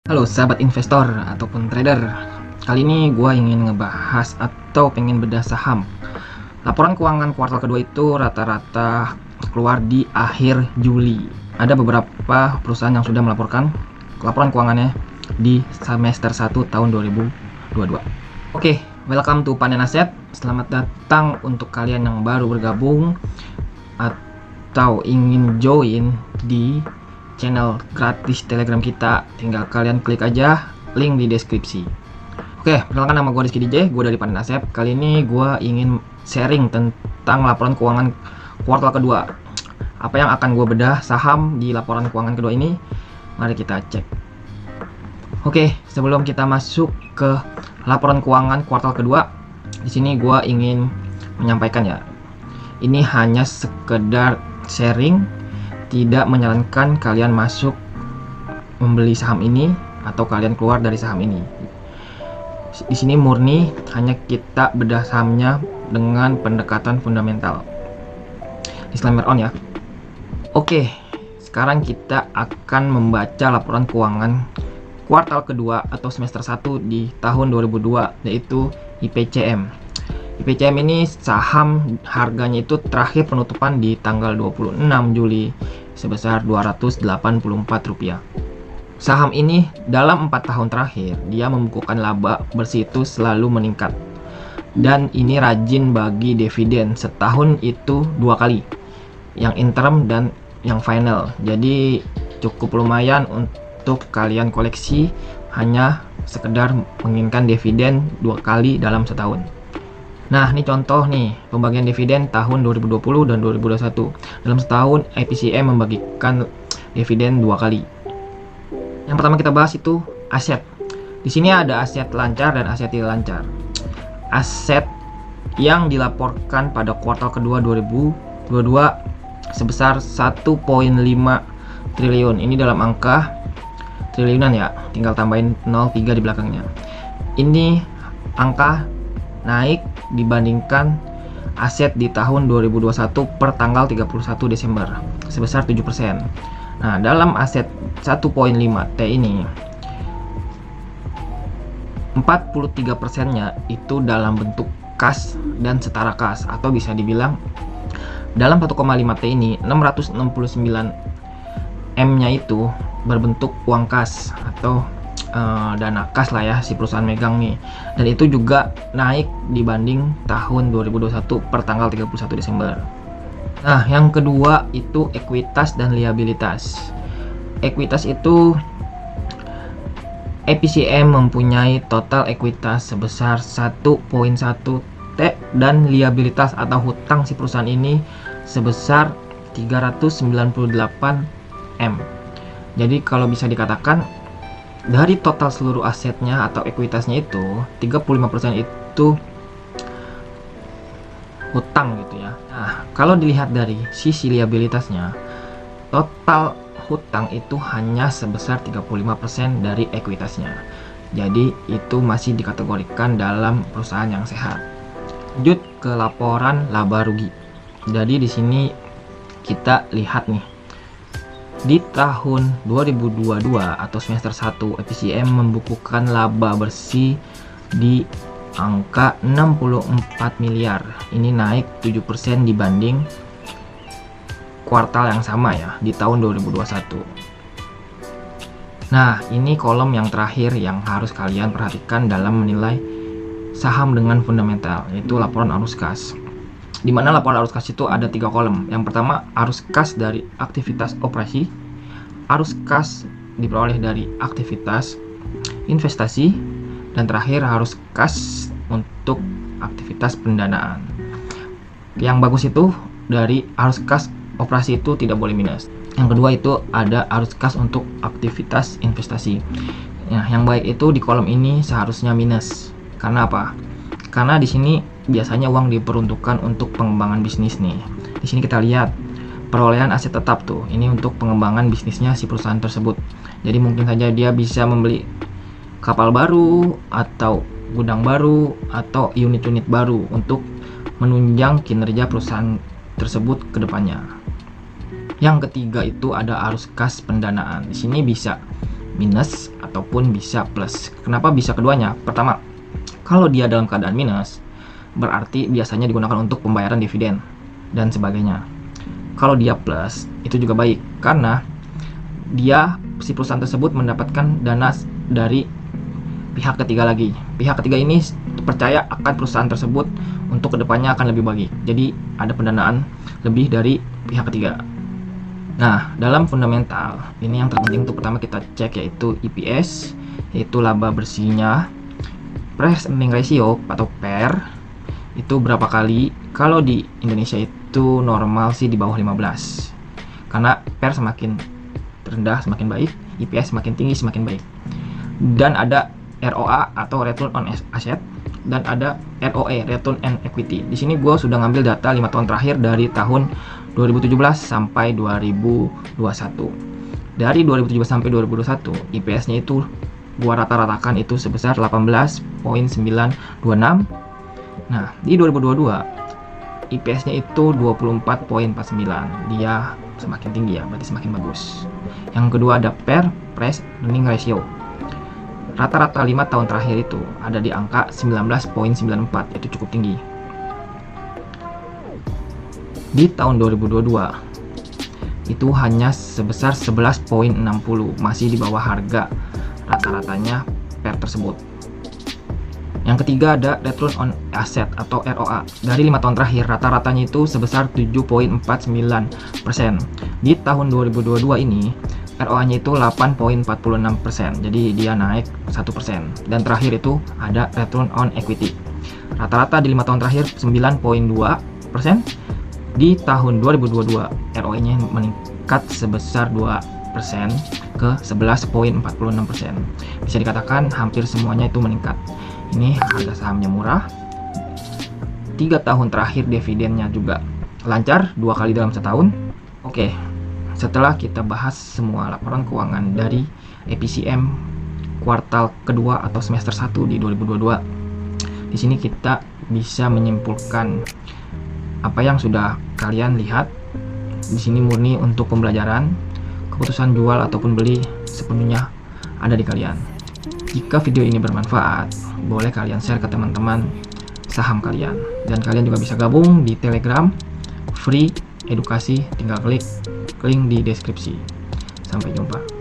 Halo sahabat investor ataupun trader. Kali ini gue ingin ngebahas atau pengen bedah saham. Laporan keuangan kuartal kedua itu rata-rata keluar di akhir Juli. Ada beberapa perusahaan yang sudah melaporkan laporan keuangannya di semester 1 tahun 2022. Oke, welcome to Panen Aset. Selamat datang untuk kalian yang baru bergabung atau ingin join di channel gratis Telegram kita. Tinggal kalian klik aja link di deskripsi. Oke, perkenalkan, nama gue Rizky DJ, gue dari Panen Aset. Kali ini gue ingin sharing tentang laporan keuangan kuartal kedua. Apa yang akan gue bedah saham di laporan keuangan kedua ini? Mari kita cek. Oke, sebelum kita masuk ke laporan keuangan kuartal kedua, di sini gue ingin menyampaikan ya, ini hanya sekedar sharing, tidak menyarankan kalian masuk membeli saham ini atau kalian keluar dari saham ini. Di sini murni hanya kita bedah sahamnya dengan pendekatan fundamental. Disclaimer on ya. Oke, sekarang kita akan membaca laporan keuangan kuartal kedua atau semester 1 di tahun 2002, yaitu IPCM. IPCM ini saham harganya itu terakhir penutupan di tanggal 26 Juli sebesar Rp284. Saham ini dalam 4 tahun terakhir dia membukukan laba bersih itu selalu meningkat, dan ini rajin bagi dividen, setahun itu 2 kali, yang interim dan yang final. Jadi cukup lumayan untuk kalian koleksi, hanya sekedar menginginkan dividen 2 kali dalam setahun. Nah, ini contoh nih pembagian dividen tahun 2020 dan 2021. Dalam setahun IPCM membagikan dividen 2 kali. Yang pertama kita bahas itu aset. Di sini ada aset lancar dan aset tidak lancar. Aset yang dilaporkan pada kuartal kedua 2022 sebesar 1,5 triliun. Ini dalam angka triliunan ya, tinggal tambahin 03 di belakangnya. Ini angka naik dibandingkan aset di tahun 2021 per tanggal 31 Desember sebesar 7%. Nah, dalam aset 1,5 T ini 43%-nya itu dalam bentuk kas dan setara kas, atau bisa dibilang dalam 1,5 T ini 669 M-nya itu berbentuk uang kas atau dana kas lah ya, si perusahaan megang nih, dan itu juga naik dibanding tahun 2021 per tanggal 31 Desember. Nah, yang kedua itu ekuitas dan liabilitas. Ekuitas itu IPCM mempunyai total ekuitas sebesar 1,1 T dan liabilitas atau hutang si perusahaan ini sebesar 398 M. Jadi kalau bisa dikatakan dari total seluruh asetnya atau ekuitasnya itu 35% itu hutang gitu ya. Nah, kalau dilihat dari sisi liabilitasnya, total hutang itu hanya sebesar 35% dari ekuitasnya. Jadi itu masih dikategorikan dalam perusahaan yang sehat. Lanjut ke laporan laba rugi. Jadi di sini kita lihat nih, di tahun 2022 atau semester 1 IPCM membukukan laba bersih di angka 64 miliar. Ini naik 7% dibanding kuartal yang sama ya di tahun 2021. Nah, ini kolom yang terakhir yang harus kalian perhatikan dalam menilai saham dengan fundamental, yaitu laporan arus kas. Di mana laporan arus kas itu ada 3 kolom. Yang pertama, arus kas dari aktivitas operasi, arus kas diperoleh dari aktivitas investasi, dan terakhir arus kas untuk aktivitas pendanaan. Yang bagus itu dari arus kas operasi itu tidak boleh minus. Yang kedua itu ada arus kas untuk aktivitas investasi. Nah, yang baik itu di kolom ini seharusnya minus. Karena apa? Karena di sini biasanya uang diperuntukkan untuk pengembangan bisnis nih. Di sini kita lihat perolehan aset tetap tuh. Ini untuk pengembangan bisnisnya si perusahaan tersebut. Jadi mungkin saja dia bisa membeli kapal baru atau gudang baru atau unit-unit baru untuk menunjang kinerja perusahaan tersebut ke depannya. Yang ketiga itu ada arus kas pendanaan. Di sini bisa minus ataupun bisa plus. Kenapa bisa keduanya? Pertama, kalau dia dalam keadaan minus, berarti biasanya digunakan untuk pembayaran dividen dan sebagainya. Kalau dia plus, itu juga baik karena si perusahaan tersebut mendapatkan dana dari pihak ketiga lagi. Pihak ketiga ini percaya akan perusahaan tersebut untuk kedepannya akan lebih baik. Jadi ada pendanaan lebih dari pihak ketiga. Nah, dalam fundamental ini yang terpenting untuk pertama kita cek yaitu EPS, yaitu laba bersihnya, price earning ratio atau PER itu berapa kali. Kalau di Indonesia itu normal sih di bawah 15, karena PER semakin rendah semakin baik, EPS semakin tinggi semakin baik. Dan ada ROA atau return on asset, dan ada ROE, return on equity. Di sini gue sudah ngambil data 5 tahun terakhir dari tahun 2017 sampai 2021. Dari 2017 sampai 2021, IPS-nya itu gua rata-ratakan itu sebesar 18,926. Nah, di 2022 IPS-nya itu 24,49. Dia semakin tinggi ya, berarti semakin bagus. Yang kedua ada PER, price earning ratio. Rata-rata 5 tahun terakhir itu ada di angka 19,94, itu cukup tinggi. Di tahun 2022 itu hanya sebesar 11,60, masih di bawah harga rata-ratanya PER tersebut. Yang ketiga ada return on asset atau ROA. Dari 5 tahun terakhir rata-ratanya itu sebesar 7,49%. Di tahun 2022 ini ROA-nya itu 8,46%. Jadi dia naik 1%. Dan terakhir itu ada return on equity. Rata-rata di 5 tahun terakhir 9,2%. Di tahun 2022 ROE-nya meningkat sebesar 2% ke 11,46%. Bisa dikatakan hampir semuanya itu meningkat. Ini harga sahamnya murah. 3 tahun terakhir dividennya juga lancar, 2 kali dalam setahun. Oke, setelah kita bahas semua laporan keuangan dari EPCM kuartal kedua atau semester 1 di 2022, di sini kita bisa menyimpulkan apa yang sudah kalian lihat. Di sini murni untuk pembelajaran. Keputusan jual ataupun beli sepenuhnya ada di kalian. Jika video ini bermanfaat, boleh kalian share ke teman-teman saham kalian. Dan kalian juga bisa gabung di Telegram free edukasi, tinggal klik link di deskripsi. Sampai jumpa.